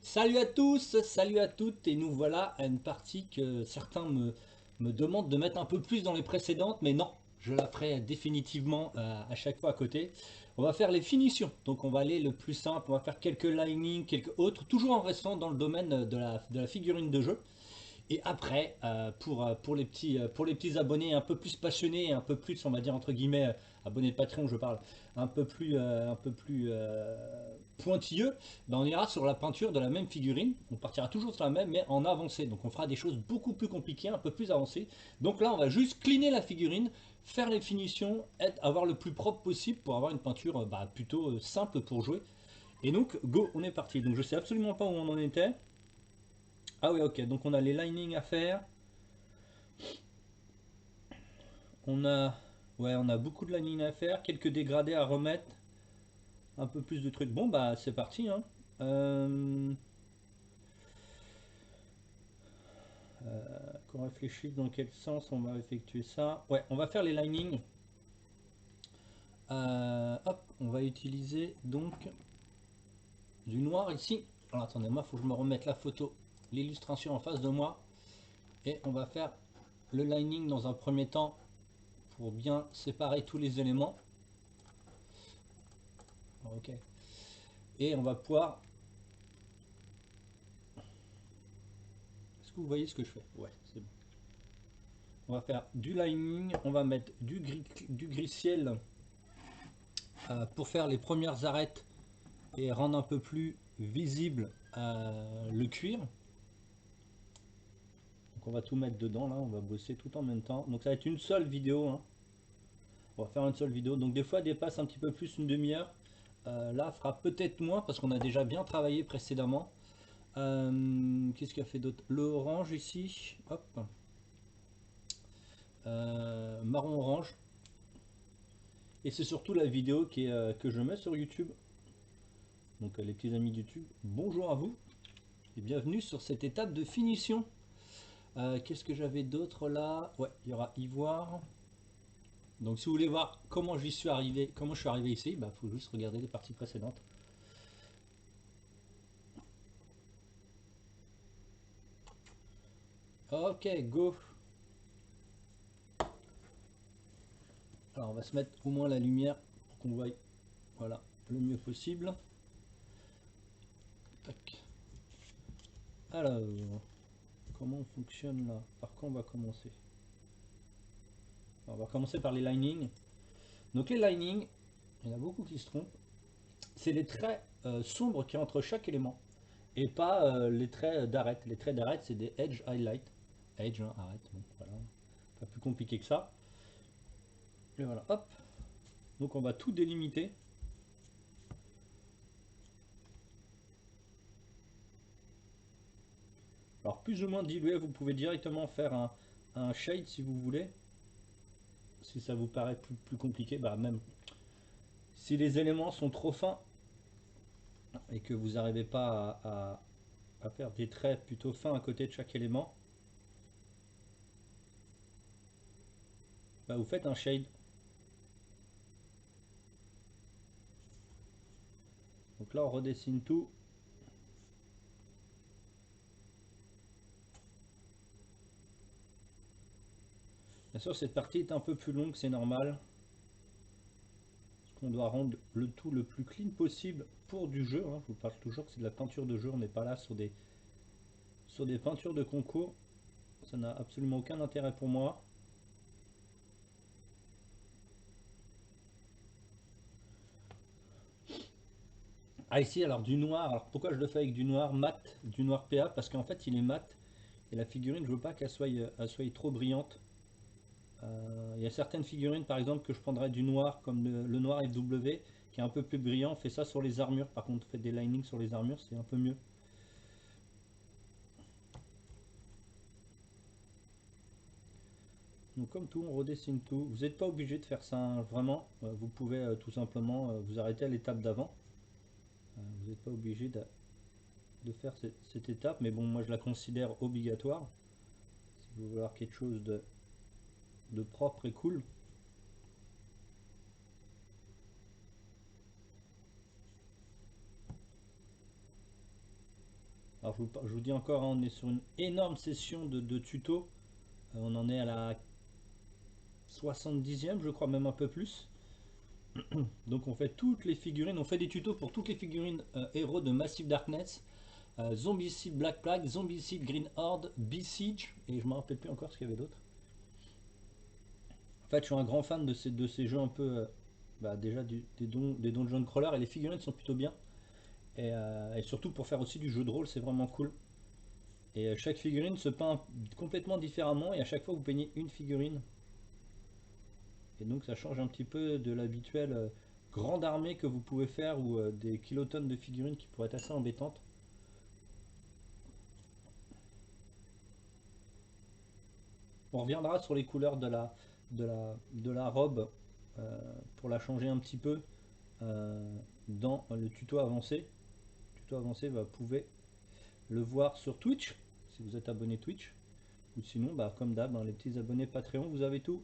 Salut à tous, salut à toutes, et nous voilà à une partie que certains me demandent de mettre un peu plus dans les précédentes, mais non, je la ferai définitivement à chaque fois à côté. On va faire les finitions, donc on va aller le plus simple, on va faire quelques linings, quelques autres, toujours en restant dans le domaine de la figurine de jeu. Et après, pour les petits abonnés un peu plus passionnés, un peu plus, on va dire entre guillemets, abonnés Patreon, je parle, un peu plus pointilleux, ben on ira sur la peinture de la même figurine. On partira toujours sur la même, mais en avancé. Donc on fera des choses beaucoup plus compliquées, un peu plus avancées. Donc là, on va juste cleaner la figurine, faire les finitions, avoir le plus propre possible pour avoir une peinture plutôt simple pour jouer. Et donc, go, on est parti. Donc je sais absolument pas où on en était. Ah oui, ok, donc on a les linings à faire. On a, ouais, on a beaucoup de lining à faire, quelques dégradés à remettre, un peu plus de trucs. Bon, bah, c'est parti, hein. Euh, qu'on réfléchisse dans quel sens on va effectuer ça. Ouais, on va faire les linings. Hop, on va utiliser donc du noir ici. Alors attendez, moi, il faut que je me remette la photo, l'illustration en face de moi. Et on va faire le lining dans un premier temps pour bien séparer tous les éléments. Ok. Et on va pouvoir. Est-ce que vous voyez ce que je fais? Ouais, c'est bon. On va faire du lining, on va mettre du gris ciel pour faire les premières arêtes et rendre un peu plus visible le cuir. Donc on va tout mettre dedans là, on va bosser tout en même temps. Donc ça va être une seule vidéo, hein. On va faire une seule vidéo. Donc des fois elle dépasse un petit peu plus une demi-heure. Là fera peut-être moins parce qu'on a déjà bien travaillé précédemment. Qu'est-ce qu'il a fait d'autre? Le orange ici, hop. Marron orange. Et c'est surtout la vidéo que je mets sur YouTube. Donc les petits amis de YouTube, bonjour à vous et bienvenue sur cette étape de finition. Qu'est-ce que j'avais d'autre là? Ouais, il y aura ivoire. Donc si vous voulez voir comment j'y suis arrivé, comment je suis arrivé ici, bah faut juste regarder les parties précédentes. Ok, go. Alors on va se mettre au moins la lumière pour qu'on voie, voilà, le mieux possible. Tac. Alors, comment on fonctionne là? Par quoi on va commencer? Alors, on va commencer par les linings. Donc les linings, il y en a beaucoup qui se trompent. C'est les traits sombres qui entre chaque élément et pas les traits d'arête. Les traits d'arête, c'est des edge highlight. Edge, hein, arrête, bon, voilà. Pas plus compliqué que ça. Et voilà, hop. Donc on va tout délimiter. Alors plus ou moins dilué, vous pouvez directement faire un shade si vous voulez. Si ça vous paraît plus compliqué, bah même si les éléments sont trop fins et que vous n'arrivez pas à faire des traits plutôt fins à côté de chaque élément, bah vous faites un shade. Donc là on redessine tout. Bien sûr cette partie est un peu plus longue, c'est normal. On doit rendre le tout le plus clean possible pour du jeu, hein. Je vous parle toujours que c'est de la peinture de jeu, on n'est pas là sur des peintures de concours. Ça n'a absolument aucun intérêt pour moi. Ah ici alors du noir, alors pourquoi je le fais avec du noir mat, du noir PA? Parce qu'en fait il est mat et la figurine je veux pas qu'elle soit trop brillante. Il y a certaines figurines par exemple que je prendrais du noir comme le noir FW qui est un peu plus brillant, on fait ça sur les armures, par contre on fait des linings sur les armures c'est un peu mieux. Donc comme tout, on redessine tout. Vous n'êtes pas obligé de faire ça, hein, vraiment. Vous pouvez tout simplement vous arrêter à l'étape d'avant. Vous n'êtes pas obligé de faire cette étape, mais bon, moi je la considère obligatoire. Si vous voulez avoir quelque chose de propre et cool. Alors je vous dis encore, hein, on est sur une énorme session de tuto. On en est à la 70e, je crois, même un peu plus. Donc on fait toutes les figurines, on fait des tutos pour toutes les figurines héros de Massive Darkness, Zombicide Black Plague, Zombicide Green Horde, Besiege, et je me rappelle plus encore ce qu'il y avait d'autre. En fait, je suis un grand fan de ces jeux un peu, déjà des dungeon crawlers, et les figurines sont plutôt bien. Et surtout pour faire aussi du jeu de rôle, c'est vraiment cool. Et chaque figurine se peint complètement différemment, et à chaque fois vous peignez une figurine. Et donc ça change un petit peu de l'habituel grande armée que vous pouvez faire, ou des kilotonnes de figurines qui pourraient être assez embêtantes. On reviendra sur les couleurs de la robe pour la changer un petit peu dans le tuto avancé. Le tuto avancé, vous pouvez le voir sur Twitch, si vous êtes abonné Twitch. Ou sinon, comme d'hab, hein, les petits abonnés Patreon, vous avez tout.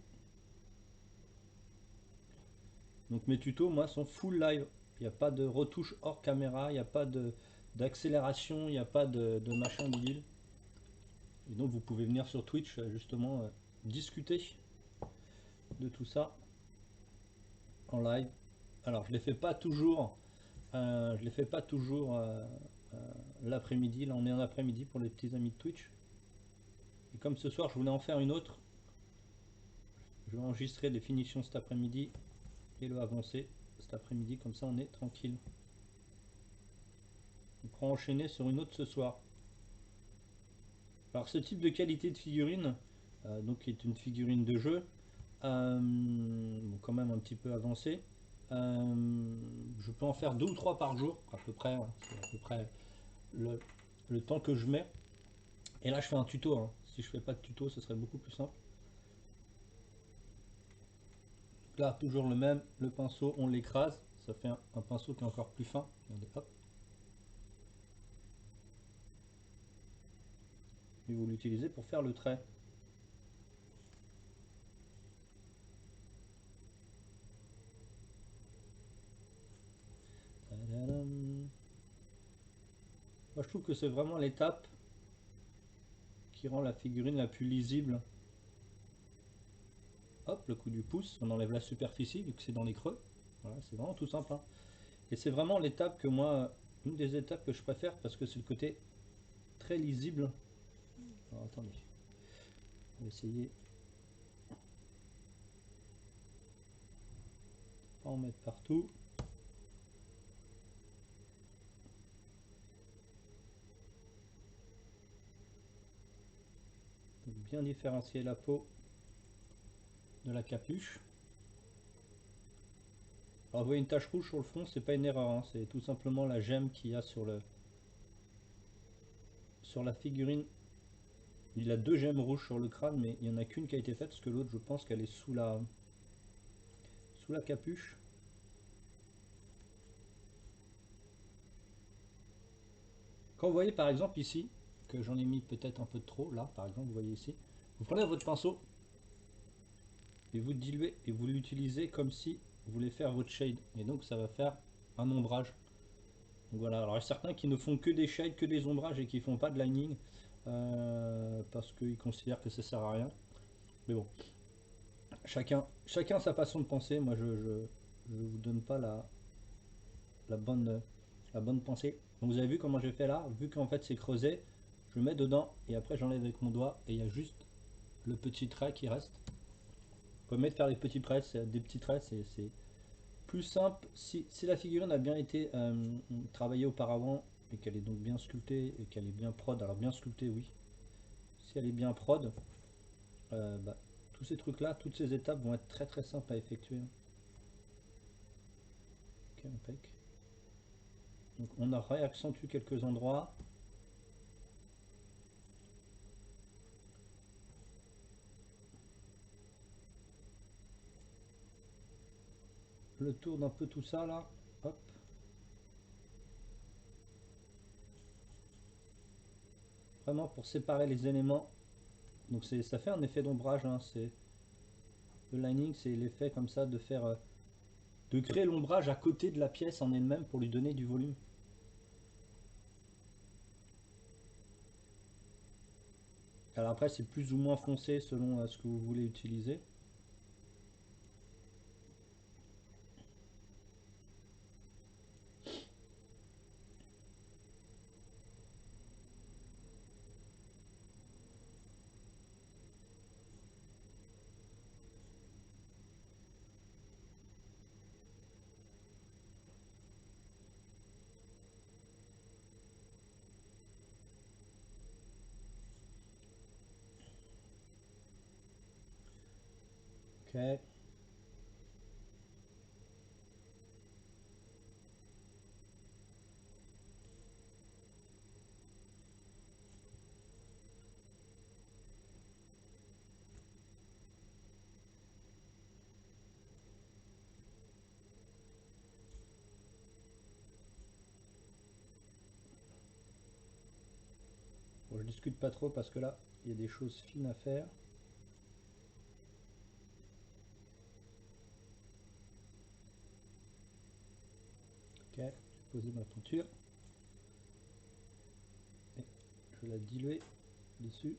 Donc mes tutos, moi, sont full live. Il n'y a pas de retouche hors caméra, il n'y a pas d'accélération, il n'y a pas de machin bidule. Et donc vous pouvez venir sur Twitch justement discuter de tout ça en live. Alors je les fais pas toujours, l'après-midi. Là on est en après-midi pour les petits amis de Twitch. Et comme ce soir je voulais en faire une autre, je vais enregistrer les finitions cet après-midi et le avancer cet après-midi, comme ça on est tranquille. On pourra enchaîner sur une autre ce soir. Alors ce type de qualité de figurine, donc qui est une figurine de jeu, bon, quand même un petit peu avancée, je peux en faire 2 ou 3 par jour à peu près, hein. C'est à peu près le temps que je mets. Et là je fais un tuto, hein. Si je fais pas de tuto ce serait beaucoup plus simple. Là toujours le même, le pinceau on l'écrase, ça fait un pinceau qui est encore plus fin. Regardez, hop. Et vous l'utilisez pour faire le trait. Tadadam. Moi je trouve que c'est vraiment l'étape qui rend la figurine la plus lisible. Hop, le coup du pouce, on enlève la superficie vu que c'est dans les creux. Voilà, c'est vraiment tout simple, hein. Et c'est vraiment l'étape que moi, une des étapes que je préfère, parce que c'est le côté très lisible. Alors attendez, on va essayer. Pas en mettre partout. Donc bien différencier la peau de la capuche. Alors vous voyez une tache rouge sur le front, c'est pas une erreur, hein, c'est tout simplement la gemme qu'il y a sur la figurine. Il a 2 gemmes rouges sur le crâne, mais il n'y en a qu'une qui a été faite, parce que l'autre je pense qu'elle est sous la capuche. Quand vous voyez par exemple ici, que j'en ai mis peut-être un peu trop, là par exemple, vous voyez ici, vous prenez votre pinceau et vous diluez et vous l'utilisez comme si vous voulez faire votre shade. Et donc ça va faire un ombrage. Donc voilà, alors il y a certains qui ne font que des shades, que des ombrages et qui font pas de lining parce qu'ils considèrent que ça sert à rien. Mais bon, chacun sa façon de penser. Moi je vous donne pas la bonne, la bonne pensée. Donc vous avez vu comment j'ai fait là, vu qu'en fait c'est creusé, je mets dedans et après j'enlève avec mon doigt et il y a juste le petit trait qui reste. Vous pouvez mettre faire des petits traits, des petits traits, c'est plus simple. Si la figurine a bien été travaillée auparavant et qu'elle est donc bien sculptée et qu'elle est bien prod, alors bien sculptée oui, si elle est bien prod, tous ces trucs là, toutes ces étapes vont être très très simples à effectuer. Ok, impec. Donc on a réaccentué quelques endroits. Le tour d'un peu tout ça là, hop. Vraiment pour séparer les éléments. Donc ça fait un effet d'ombrage, hein. Le lining, c'est l'effet comme ça de faire de créer l'ombrage à côté de la pièce en elle-même pour lui donner du volume. Alors après, c'est plus ou moins foncé selon ce que vous voulez utiliser. Ok. Bon, je discute pas trop parce que là, il y a des choses fines à faire. Ok, je vais poser ma peinture. Et je vais la diluer dessus.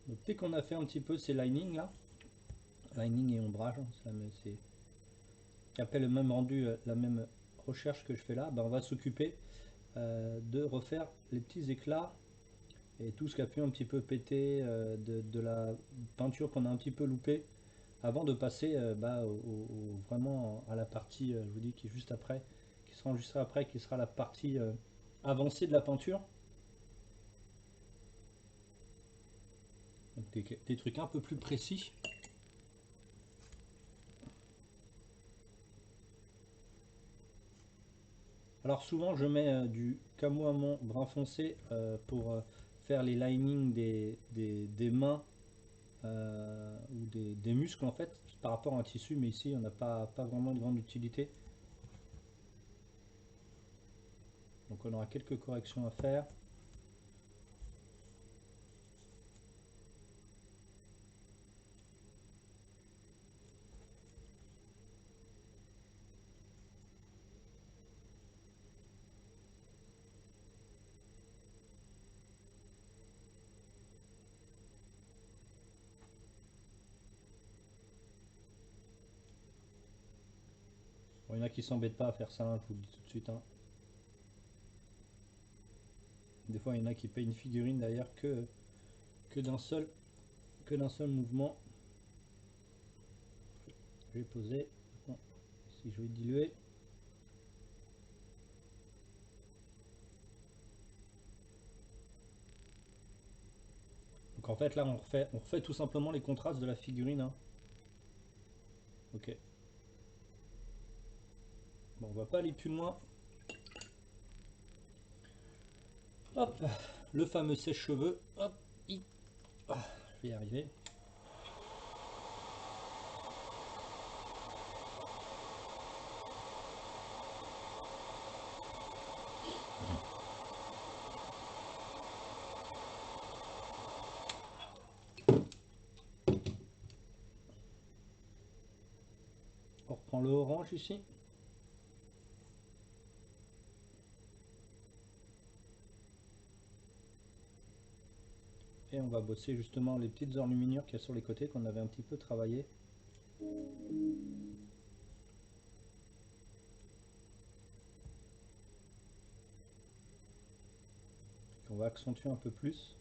Donc dès qu'on a fait un petit peu ces linings là, lining et ombrage, hein, c'est qui appelle le même rendu, la même recherche que je fais là, ben on va s'occuper de refaire les petits éclats et tout ce qui a pu un petit peu péter de la peinture qu'on a un petit peu loupé avant de passer vraiment à la partie, je vous dis, qui est juste après, qui sera enregistrée après, qui sera la partie avancée de la peinture. Donc des trucs un peu plus précis. Alors souvent je mets du camouflement brun foncé pour faire les linings des mains ou des muscles en fait par rapport à un tissu, mais ici on n'a pas vraiment de grande utilité. Donc on aura quelques corrections à faire. Bon, il y en a qui s'embêtent pas à faire ça, hein, je vous le dis tout de suite, hein. Des fois il y en a qui payent une figurine d'ailleurs que d'un seul, que d'un seul mouvement. Je vais poser. Bon, si je vais diluer. Donc en fait là on refait tout simplement les contrastes de la figurine, hein. Ok. Bon, on va pas aller plus loin. Hop, le fameux sèche-cheveux. Hop, je vais y arriver. On reprend le orange ici. Et on va bosser justement les petites enluminures qu'il y a sur les côtés qu'on avait un petit peu travaillé. On va accentuer un peu plus.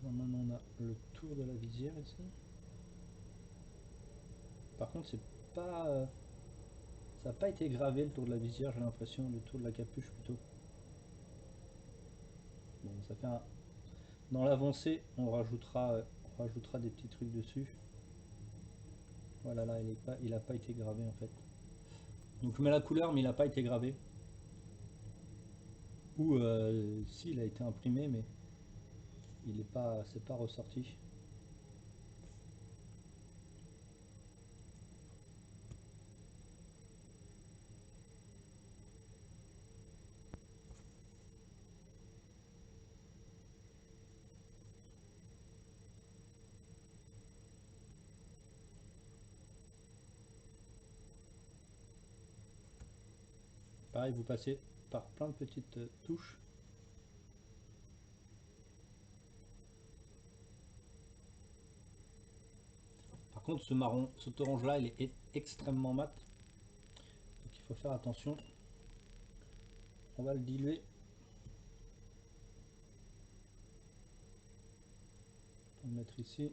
Normalement on a le tour de la visière ici. Par contre c'est pas... ça n'a pas été gravé le tour de la visière, j'ai l'impression, le tour de la capuche plutôt. Bon, ça fait un... Dans l'avancée, on rajoutera des petits trucs dessus. Voilà, là, il n'a pas été gravé en fait. Donc je mets la couleur, mais il n'a pas été gravé. Ou si, il a été imprimé, mais il est pas, c'est pas ressorti. Pareil, vous passez par plein de petites touches. Par contre, ce marron, cet orange là, il est extrêmement mat. Donc il faut faire attention. On va le diluer. On va le mettre ici.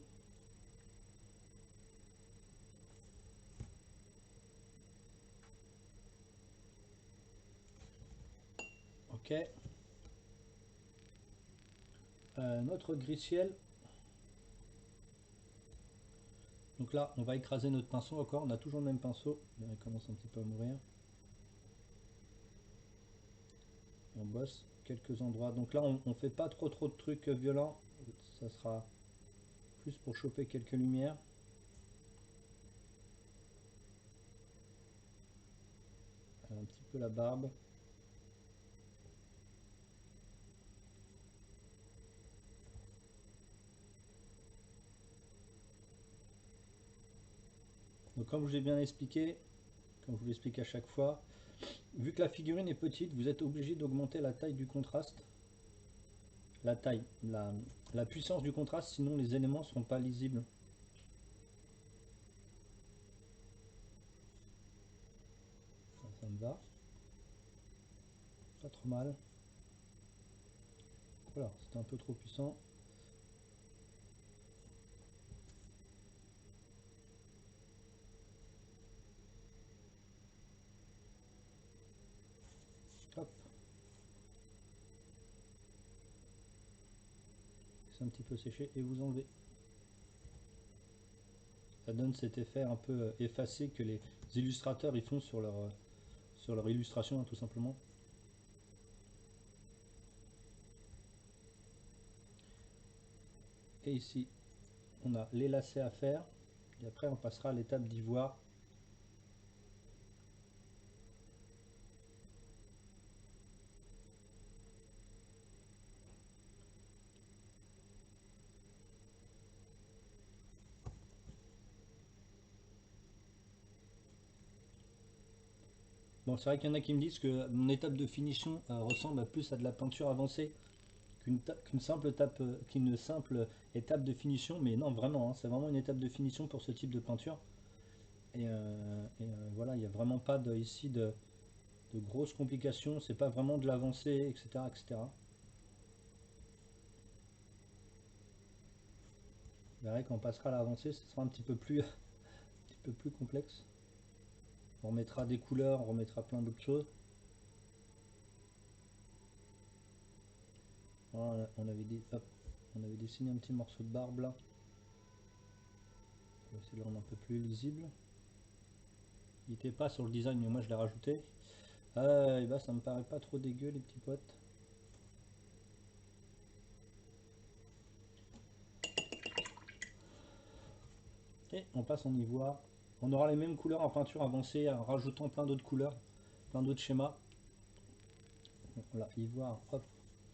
Ok. Notre gris-ciel. Donc là, on va écraser notre pinceau encore. On a toujours le même pinceau. Il commence un petit peu à mourir. On bosse quelques endroits. Donc là, on fait pas trop de trucs violents. Ça sera plus pour choper quelques lumières. Un petit peu la barbe. Donc comme je vous ai bien expliqué, comme je vous l'explique à chaque fois, vu que la figurine est petite, vous êtes obligé d'augmenter la taille du contraste. La taille, la puissance du contraste, sinon les éléments ne seront pas lisibles. Ça me va. Pas trop mal. Voilà, c'était un peu trop puissant. Hop. C'est un petit peu séché et vous enlevez. Ça donne cet effet un peu effacé que les illustrateurs ils font sur leur illustration, hein, tout simplement. Et ici, on a les lacets à faire. Et après, on passera à l'étape d'ivoire. Bon, c'est vrai qu'il y en a qui me disent que mon étape de finition ressemble plus à de la peinture avancée qu'une simple étape de finition. Mais non, vraiment, hein, c'est vraiment une étape de finition pour ce type de peinture. Voilà, il n'y a vraiment pas ici de grosses complications. C'est pas vraiment de l'avancée, etc., etc. Vous verrez quand on passera à l'avancée, ce sera un petit peu plus, un petit peu plus complexe. On remettra des couleurs, on remettra plein d'autres choses. Voilà, on avait dessiné un petit morceau de barbe là. On va essayer de le rendre un peu plus lisible. Il n'était pas sur le design, mais moi je l'ai rajouté. Et bah ça me paraît pas trop dégueu les petits potes. Et on passe en ivoire. On aura les mêmes couleurs en peinture avancée en rajoutant plein d'autres couleurs, plein d'autres schémas. Donc, voilà, ivoire, hop,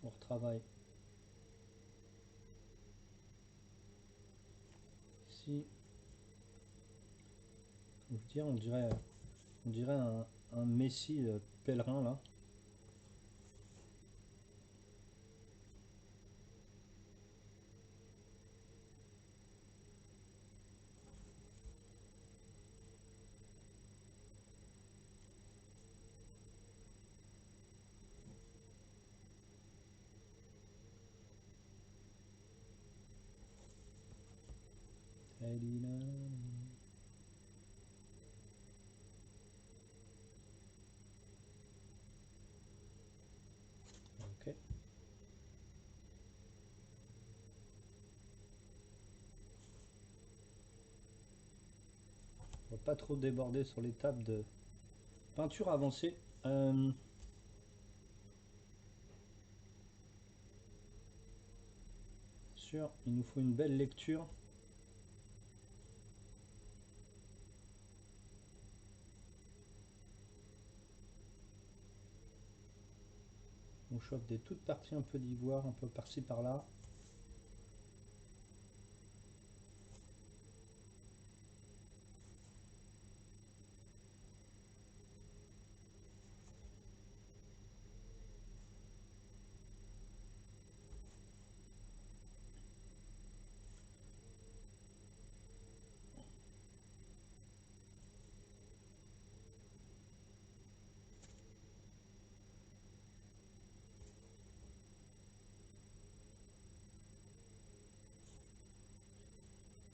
on retravaille ici. On dirait un messie pèlerin là. Ok. On va pas trop déborder sur l'étape de peinture avancée. sûr, il nous faut une belle lecture. On chauffe des toutes parties un peu d'ivoire, un peu par-ci par-là.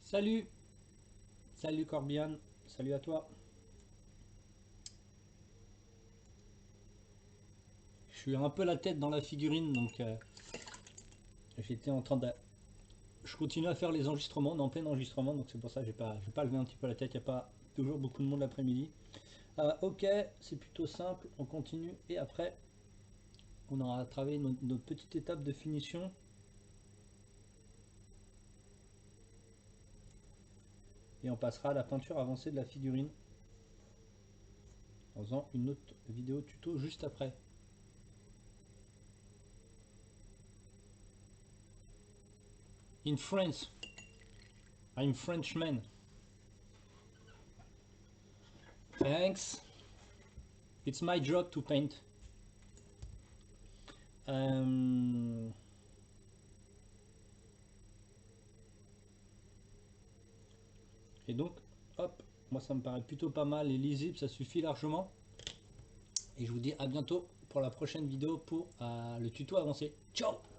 Salut! Salut Corbian, salut à toi. Je suis un peu la tête dans la figurine, donc j'étais en train de... Je continue à faire les enregistrements, on est en plein enregistrement, donc c'est pour ça que j'ai pas levé un petit peu la tête, il n'y a pas toujours beaucoup de monde l'après-midi. Ok, c'est plutôt simple, on continue, et après, on aura travaillé notre petite étape de finition. Et on passera à la peinture avancée de la figurine en faisant une autre vidéo tuto juste après. In France, I'm Frenchman. Thanks. It's my job to paint. Et donc, hop, moi ça me paraît plutôt pas mal et lisible, ça suffit largement. Et je vous dis à bientôt pour la prochaine vidéo pour le tuto avancé. Ciao!